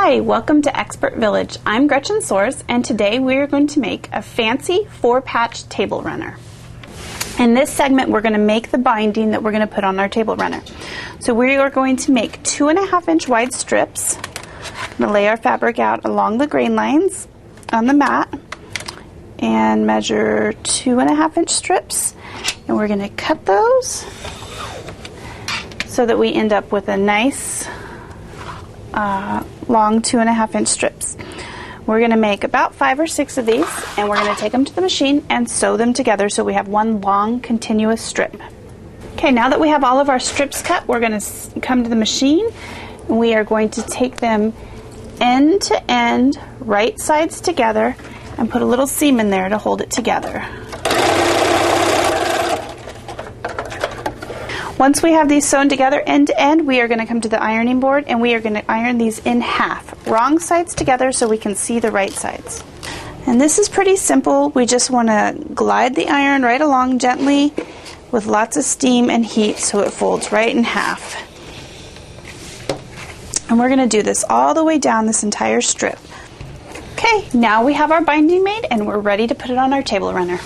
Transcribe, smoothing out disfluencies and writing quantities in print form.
Hi, welcome to Expert Village. I'm Gretchen Soares, and today we are going to make a fancy 4-patch table runner. In this segment, we're going to make the binding that we're going to put on our table runner. So we are going to make 2.5-inch wide strips. I'm going to lay our fabric out along the grain lines on the mat and measure 2.5-inch strips, and we're going to cut those so that we end up with a nice long 2.5-inch strips. We're going to make about 5 or 6 of these, and we're going to take them to the machine and sew them together so we have one long continuous strip. Okay, now that we have all of our strips cut, we're going to come to the machine and we are going to take them end to end, right sides together, and put a little seam in there to hold it together. Once we have these sewn together end to end, we are going to come to the ironing board and we are going to iron these in half, wrong sides together so we can see the right sides. And this is pretty simple. We just want to glide the iron right along gently with lots of steam and heat so it folds right in half. And we're going to do this all the way down this entire strip. Okay, now we have our binding made and we're ready to put it on our table runner.